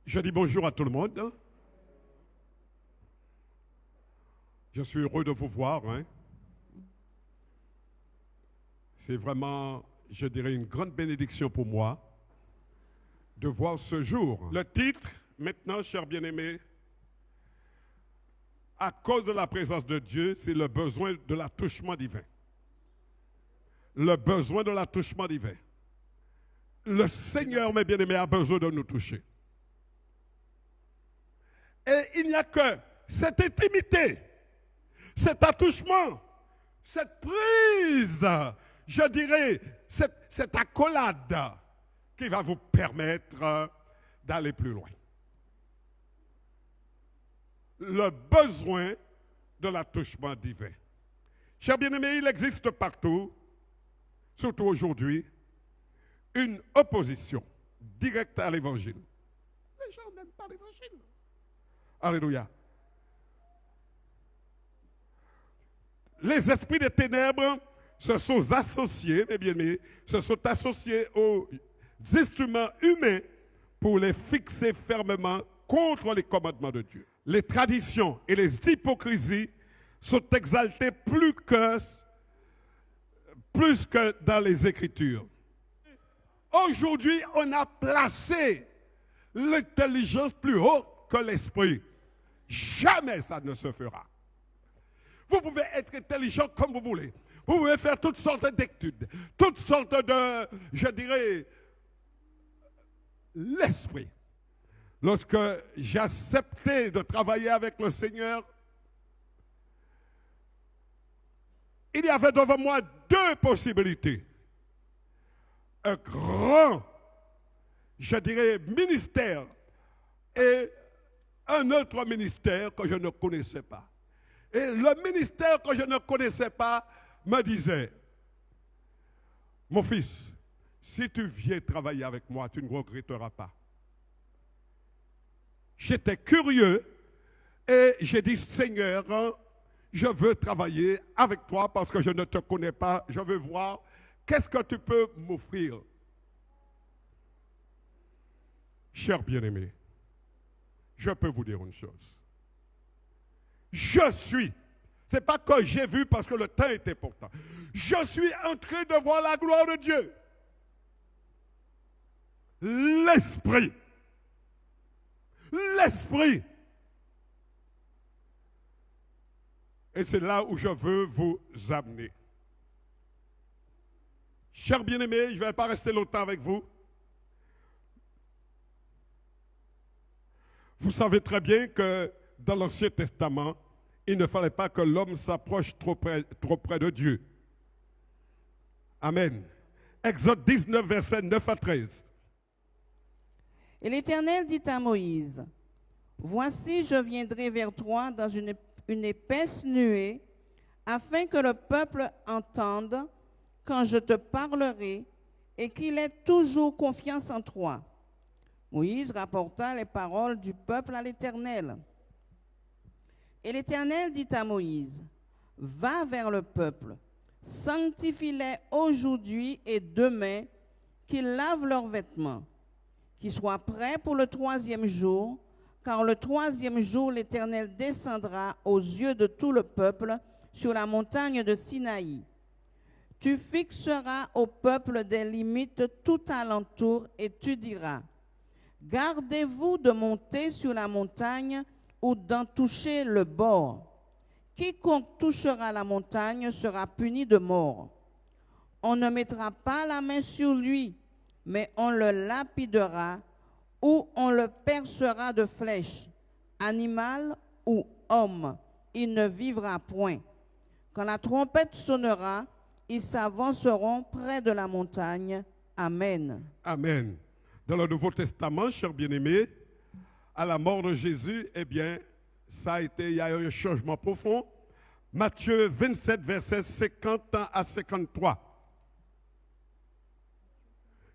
Je dis bonjour à tout le monde. Je suis heureux de vous voir. C'est vraiment, je dirais, une grande bénédiction pour moi de voir ce jour. Le titre, maintenant, chers bien-aimés, à cause de la présence de Dieu, c'est le besoin de l'attouchement divin. Le besoin de l'attouchement divin. Le Seigneur, mes bien-aimés, a besoin de nous toucher. Et il n'y a que cette intimité, cet attouchement, cette prise, je dirais, cette accolade qui va vous permettre d'aller plus loin. Le besoin de l'attouchement divin. Chers bien-aimés, il existe partout, surtout aujourd'hui, une opposition directe à l'évangile. Les gens n'aiment pas l'évangile. Alléluia. Les esprits des ténèbres se sont associés, mes bien-aimés, se sont associés aux instruments humains pour les fixer fermement contre les commandements de Dieu. Les traditions et les hypocrisies sont exaltées plus que dans les Écritures. Aujourd'hui, on a placé l'intelligence plus haute que l'esprit. Jamais ça ne se fera. Vous pouvez être intelligent comme vous voulez. Vous pouvez faire toutes sortes d'études, toutes sortes de, je dirais, l'esprit. Lorsque j'ai accepté de travailler avec le Seigneur, il y avait devant moi deux possibilités. Un grand, je dirais, ministère et un autre ministère que je ne connaissais pas. Et le ministère que je ne connaissais pas me disait, mon fils, si tu viens travailler avec moi, tu ne regretteras pas. J'étais curieux et j'ai dit, Seigneur, je veux travailler avec toi parce que je ne te connais pas. Je veux voir qu'est-ce que tu peux m'offrir. Cher bien-aimé, je peux vous dire une chose. Je suis, ce n'est pas que j'ai vu parce que le temps est important. Je suis en train de voir la gloire de Dieu. L'Esprit. L'Esprit. Et c'est là où je veux vous amener. Chers bien-aimés, je ne vais pas rester longtemps avec vous. Vous savez très bien que dans l'Ancien Testament, il ne fallait pas que l'homme s'approche trop près de Dieu. Amen. Exode 19, versets 9 à 13. Et l'Éternel dit à Moïse, « Voici, je viendrai vers toi dans une épaisse nuée, afin que le peuple entende quand je te parlerai et qu'il ait toujours confiance en toi. » Moïse rapporta les paroles du peuple à l'Éternel. Et l'Éternel dit à Moïse, « Va vers le peuple, sanctifie-les aujourd'hui et demain, qu'ils lavent leurs vêtements, qu'ils soient prêts pour le 3e jour, car le 3e jour l'Éternel descendra aux yeux de tout le peuple sur la montagne de Sinaï. Tu fixeras au peuple des limites tout alentour et tu diras, gardez-vous de monter sur la montagne ou d'en toucher le bord. Quiconque touchera la montagne sera puni de mort. On ne mettra pas la main sur lui, mais on le lapidera ou on le percera de flèches. Animal ou homme, il ne vivra point. Quand la trompette sonnera, ils s'avanceront près de la montagne. Amen. Amen. Dans le Nouveau Testament, chers bien-aimés, à la mort de Jésus, eh bien, il y a eu un changement profond. Matthieu 27, versets 50 à 53.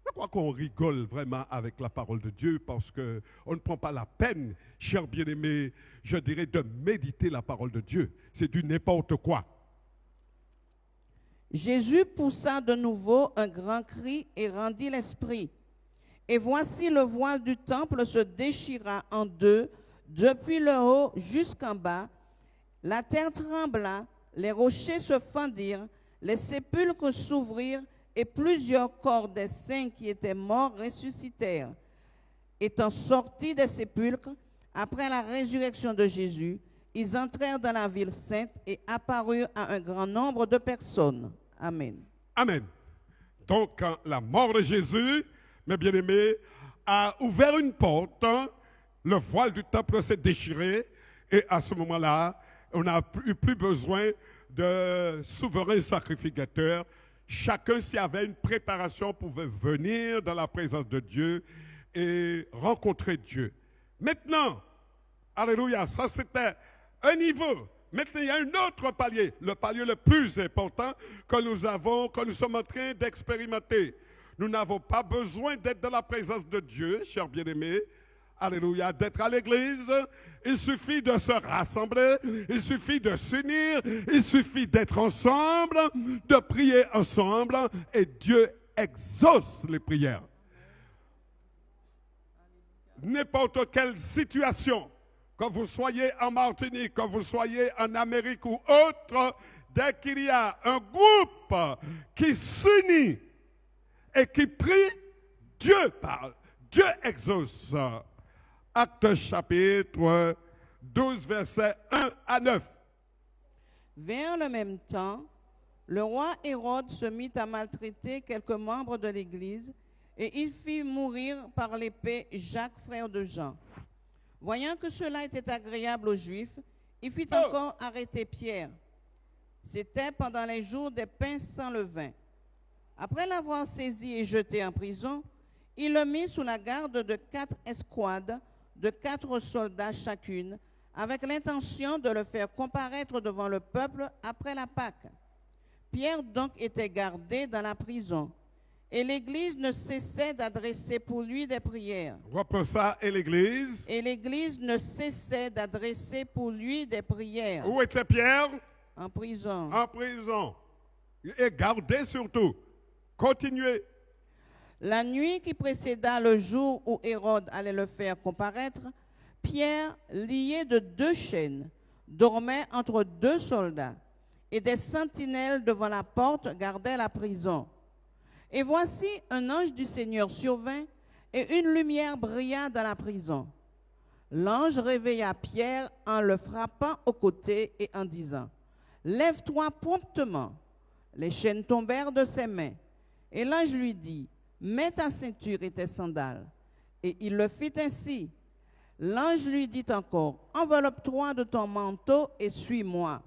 Je crois qu'on rigole vraiment avec la parole de Dieu parce qu'on ne prend pas la peine, chers bien-aimés, je dirais, de méditer la parole de Dieu. C'est du n'importe quoi. Jésus poussa de nouveau un grand cri et rendit l'esprit. Et voici le voile du temple se déchira en deux, depuis le haut jusqu'en bas. La terre trembla, les rochers se fendirent, les sépulcres s'ouvrirent, et plusieurs corps des saints qui étaient morts ressuscitèrent. Étant sortis des sépulcres, après la résurrection de Jésus, ils entrèrent dans la ville sainte et apparurent à un grand nombre de personnes. Amen. Amen. Donc, la mort de Jésus, mes bien-aimés, a ouvert une porte, le voile du temple s'est déchiré, et à ce moment-là, on n'a plus besoin de souverain sacrificateur. Chacun s'y avait une préparation pour venir dans la présence de Dieu et rencontrer Dieu. Maintenant, alléluia, ça c'était un niveau. Maintenant, il y a un autre palier, le palier le plus important que nous sommes en train d'expérimenter. Nous n'avons pas besoin d'être dans la présence de Dieu, chers bien-aimés. Alléluia, d'être à l'église. Il suffit de se rassembler, il suffit de s'unir, il suffit d'être ensemble, de prier ensemble, et Dieu exauce les prières. N'importe quelle situation, que vous soyez en Martinique, que vous soyez en Amérique ou autre, dès qu'il y a un groupe qui s'unit et qui prie, Dieu parle, Dieu exauce. Actes chapitre 12, versets 1 à 9. Vers le même temps, le roi Hérode se mit à maltraiter quelques membres de l'Église et il fit mourir par l'épée Jacques, frère de Jean. Voyant que cela était agréable aux Juifs, il fit encore arrêter Pierre. C'était pendant les jours des pains sans levain. Après l'avoir saisi et jeté en prison, il le mit sous la garde de 4 escouades, de 4 soldats chacune, avec l'intention de le faire comparaître devant le peuple après la Pâque. Pierre donc était gardé dans la prison, et l'Église ne cessait d'adresser pour lui des prières. Reprends ça, et l'Église. Et l'Église ne cessait d'adresser pour lui des prières. Où était Pierre? En prison. En prison. Et gardé surtout. Continuez. La nuit qui précéda le jour où Hérode allait le faire comparaître, Pierre, lié de 2 chaînes, dormait entre 2 soldats, et des sentinelles devant la porte gardaient la prison. Et voici un ange du Seigneur survint, et une lumière brilla dans la prison. L'ange réveilla Pierre en le frappant au côté et en disant, « Lève-toi promptement. » Les chaînes tombèrent de ses mains. Et l'ange lui dit, « Mets ta ceinture et tes sandales. » Et il le fit ainsi. L'ange lui dit encore, « Enveloppe-toi de ton manteau et suis-moi. »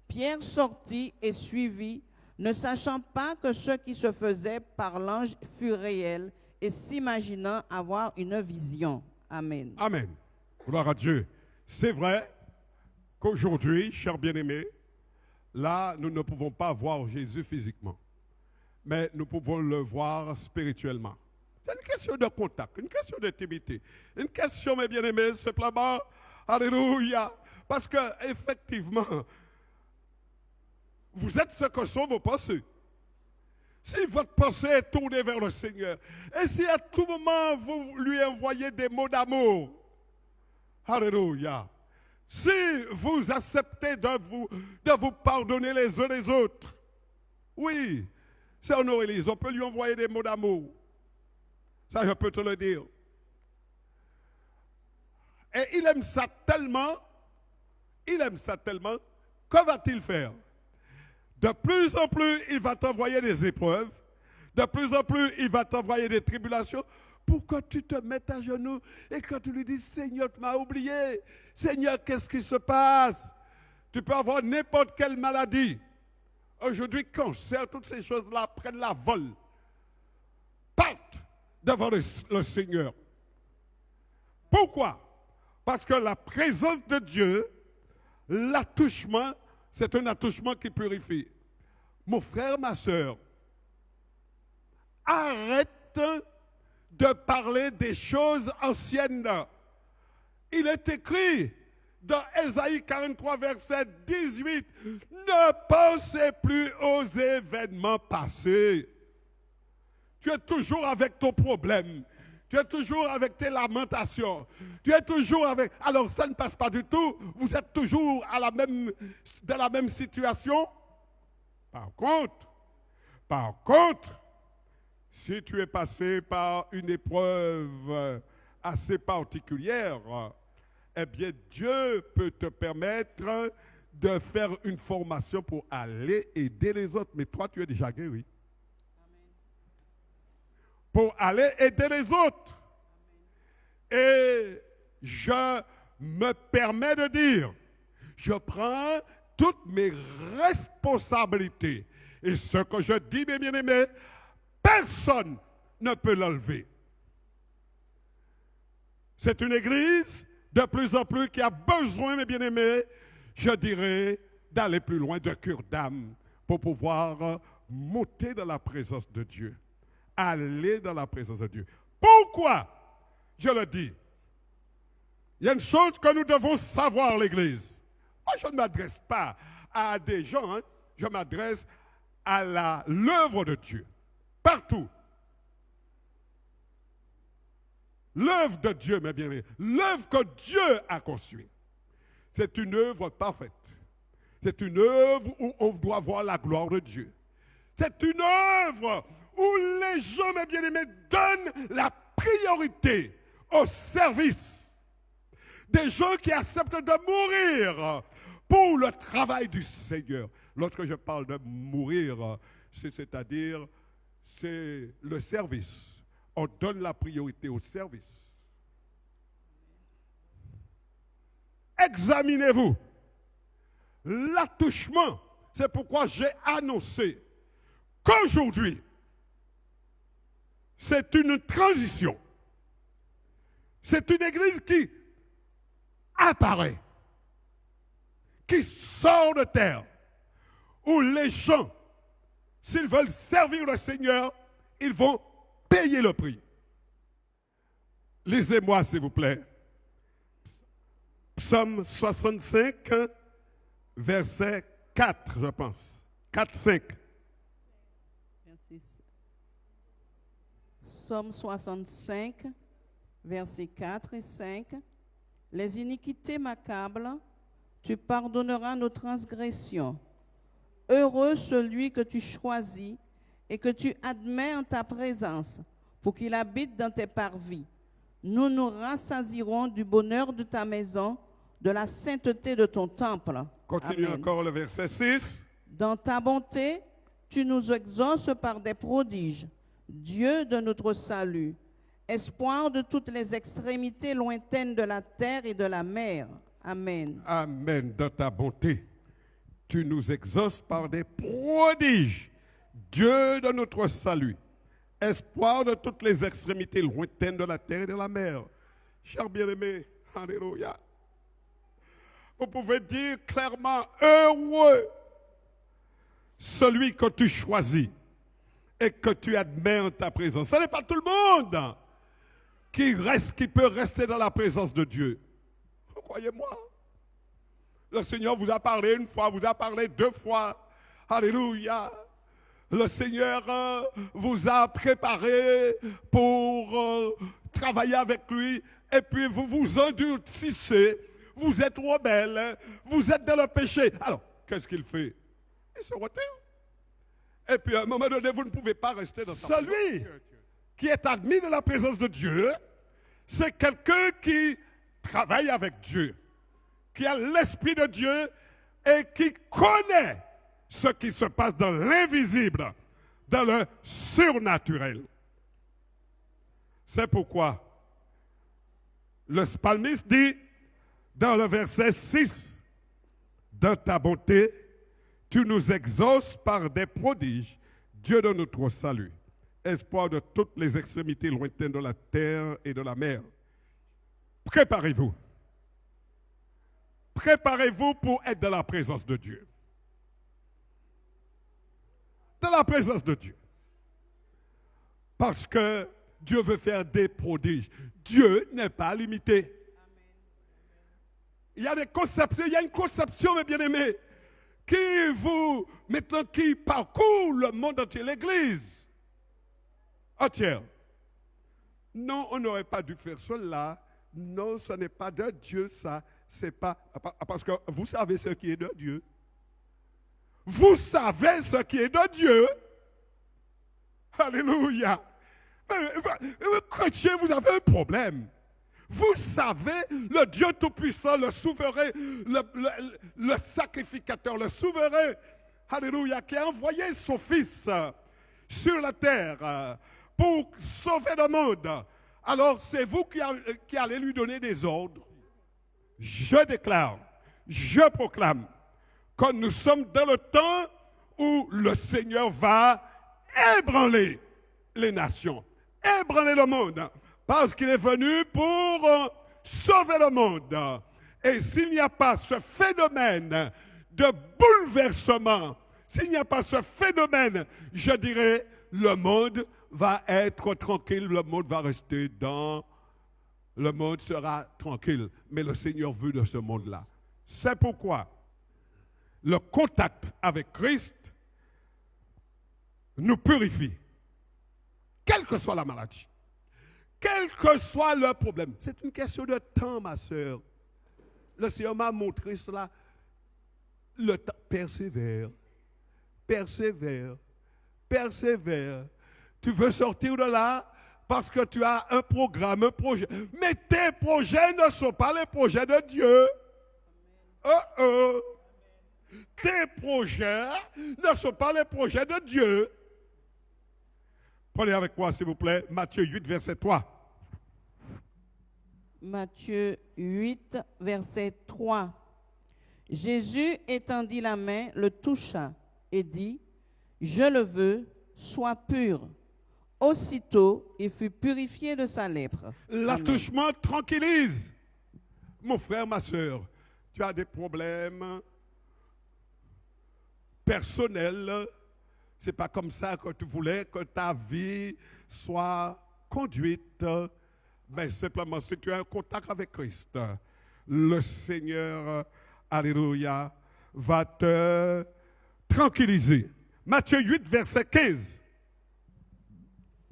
Pierre sortit et suivit, ne sachant pas que ce qui se faisait par l'ange fut réel et s'imaginant avoir une vision. Amen. Amen. Gloire à Dieu. C'est vrai qu'aujourd'hui, chers bien-aimés, là, nous ne pouvons pas voir Jésus physiquement, mais nous pouvons le voir spirituellement. C'est une question de contact, une question d'intimité, une question, mes bien-aimés, simplement, alléluia, parce que effectivement, vous êtes ce que sont vos pensées. Si votre pensée est tournée vers le Seigneur, et si à tout moment vous lui envoyez des mots d'amour, alléluia, si vous acceptez de vous pardonner les uns les autres, oui, c'est en Élise, on peut lui envoyer des mots d'amour. Ça, je peux te le dire. Et il aime ça tellement, que va-t-il faire? De plus en plus, il va t'envoyer des épreuves. De plus en plus, il va t'envoyer des tribulations pour que tu te mettes à genoux et que tu lui dises, Seigneur, tu m'as oublié. Seigneur, qu'est-ce qui se passe? Tu peux avoir n'importe quelle maladie. Aujourd'hui, cancer, toutes ces choses-là prennent la vol. Partent devant le Seigneur. Pourquoi? Parce que la présence de Dieu, l'attouchement, c'est un attouchement qui purifie. Mon frère, ma soeur, arrête de parler des choses anciennes. Il est écrit dans Ésaïe 43, verset 18, ne pensez plus aux événements passés. Tu es toujours avec ton problème. Tu es toujours avec tes lamentations. Tu es toujours avec... Alors ça ne passe pas du tout. Vous êtes toujours dans la même situation. Par contre, si tu es passé par une épreuve assez particulière, eh bien Dieu peut te permettre de faire une formation pour aller aider les autres. Mais toi, tu es déjà guéri. Pour aller aider les autres. Et je me permets de dire, je prends toutes mes responsabilités. Et ce que je dis, mes bien-aimés, personne ne peut l'enlever. C'est une église de plus en plus qui a besoin, mes bien-aimés, je dirais, d'aller plus loin de cure d'âme pour pouvoir monter dans la présence de Dieu. Aller dans la présence de Dieu. Pourquoi? Je le dis. Il y a une chose que nous devons savoir, l'Église. Moi, je ne m'adresse pas à des gens, hein. Je m'adresse à l'œuvre de Dieu. Partout. L'œuvre de Dieu, mes bien-aimés, l'œuvre que Dieu a conçue, c'est une œuvre parfaite. C'est une œuvre où on doit voir la gloire de Dieu. C'est une œuvre où les gens, mes bien-aimés, donnent la priorité au service. Des gens qui acceptent de mourir pour le travail du Seigneur. Lorsque je parle de mourir, c'est-à-dire, c'est le service. On donne la priorité au service. Examinez-vous. L'attouchement, c'est pourquoi j'ai annoncé qu'aujourd'hui, c'est une transition. C'est une église qui apparaît, qui sort de terre, où les gens, s'ils veulent servir le Seigneur, ils vont payer le prix. Lisez-moi, s'il vous plaît. Psaume 65, verset 4, je pense. 4, 5. Psaume 65, versets 4 et 5. Les iniquités m'accablent, tu pardonneras nos transgressions. Heureux celui que tu choisis et que tu admets en ta présence, pour qu'il habite dans tes parvis. Nous nous rassasierons du bonheur de ta maison, de la sainteté de ton temple. Continue. Amen. Encore le verset 6. Dans ta bonté, tu nous exauces par des prodiges, Dieu de notre salut, espoir de toutes les extrémités lointaines de la terre et de la mer. Amen. Amen. Dans ta bonté, tu nous exauces par des prodiges, Dieu de notre salut, espoir de toutes les extrémités lointaines de la terre et de la mer. Chers bien-aimés, alléluia. Vous pouvez dire clairement, heureux celui que tu choisis et que tu admets en ta présence. Ce n'est pas tout le monde qui peut rester dans la présence de Dieu. Croyez-moi. Le Seigneur vous a parlé une fois, vous a parlé deux fois. Alléluia. Le Seigneur vous a préparé pour travailler avec lui. Et puis vous vous endurcissez. Vous êtes rebelle. Vous êtes dans le péché. Alors, qu'est-ce qu'il fait? Il se retire. Et puis à un moment donné, vous ne pouvez pas rester dans sa présence. Celui qui est admis dans la présence de Dieu, c'est quelqu'un qui travaille avec Dieu, qui a l'Esprit de Dieu et qui connaît ce qui se passe dans l'invisible, dans le surnaturel. C'est pourquoi le psalmiste dit dans le verset 6, dans ta bonté, tu nous exauces par des prodiges, Dieu de notre salut, espoir de toutes les extrémités lointaines de la terre et de la mer. Préparez-vous. Préparez-vous pour être dans la présence de Dieu. Dans la présence de Dieu. Parce que Dieu veut faire des prodiges. Dieu n'est pas limité. Il y a des conceptions, il y a une conception, mes bien-aimés, qui parcourt le monde entier, l'Église entière. non, on n'aurait pas dû faire cela. Non, ce n'est pas de Dieu, ça. C'est pas. Parce que vous savez ce qui est de Dieu. Vous savez ce qui est de Dieu. Alléluia. Chrétien, vous avez un problème. Vous savez, le Dieu Tout-Puissant, le souverain, le sacrificateur, le souverain, alléluia, qui a envoyé son Fils sur la terre pour sauver le monde. Alors, c'est vous qui allez lui donner des ordres. Je déclare, je proclame que nous sommes dans le temps où le Seigneur va ébranler les nations, ébranler le monde. Parce qu'il est venu pour sauver le monde. Et s'il n'y a pas ce phénomène de bouleversement, s'il n'y a pas ce phénomène, je dirais, le monde va être tranquille, le monde va rester dans... Le monde sera tranquille, mais le Seigneur veut de ce monde-là. C'est pourquoi le contact avec Christ nous purifie, quelle que soit la maladie. Quel que soit le problème, c'est une question de temps, ma soeur. Le Seigneur m'a montré cela. Le temps, persévère, persévère, persévère. Tu veux sortir de là parce que tu as un programme, un projet. Mais tes projets ne sont pas les projets de Dieu. Tes projets ne sont pas les projets de Dieu. Prenez avec moi, s'il vous plaît, Matthieu 8, verset 3. Matthieu 8, verset 3. Jésus étendit la main, le toucha et dit, « Je le veux, sois pur. » Aussitôt, il fut purifié de sa lèpre. L'attouchement tranquillise. Mon frère, ma soeur, tu as des problèmes personnels. Ce n'est pas comme ça que tu voulais que ta vie soit conduite. Mais simplement, si tu as un contact avec Christ, le Seigneur, alléluia, va te tranquilliser. Matthieu 8, verset 15.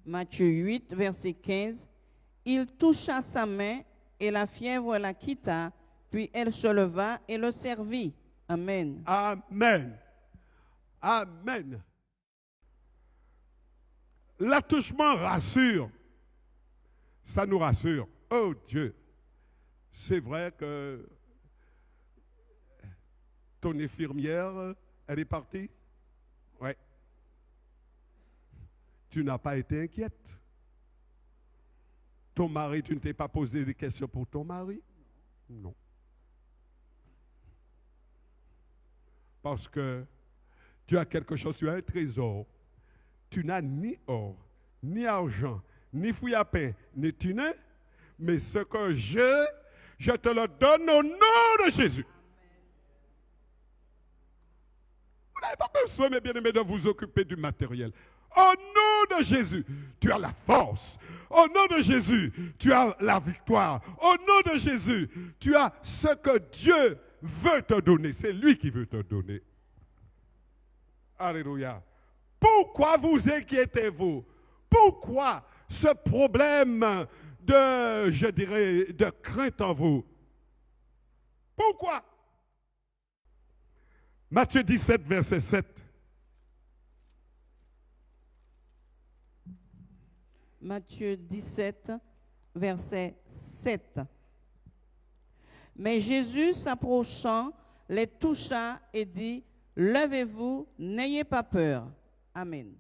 Matthieu 8, verset 15. Il toucha sa main et la fièvre la quitta, puis elle se leva et le servit. Amen. Amen. Amen. L'attouchement rassure. Ça nous rassure. Oh Dieu, c'est vrai que ton infirmière, elle est partie? Oui. Tu n'as pas été inquiète. Ton mari, tu ne t'es pas posé des questions pour ton mari? Non. Parce que tu as quelque chose, tu as un trésor. Tu n'as ni or, ni argent, ni fouille à pain, ni tunin, mais ce que je te le donne au nom de Jésus. Vous n'avez pas besoin, mes bien-aimés, de vous occuper du matériel. Au nom de Jésus, tu as la force. Au nom de Jésus, tu as la victoire. Au nom de Jésus, tu as ce que Dieu veut te donner. C'est lui qui veut te donner. Alléluia. Pourquoi vous inquiétez-vous? Pourquoi ce problème de, je dirais, de crainte en vous? Pourquoi? Matthieu 17, verset 7. Matthieu 17, verset 7. Mais Jésus s'approchant, les toucha et dit, « Levez-vous, n'ayez pas peur. » Amen.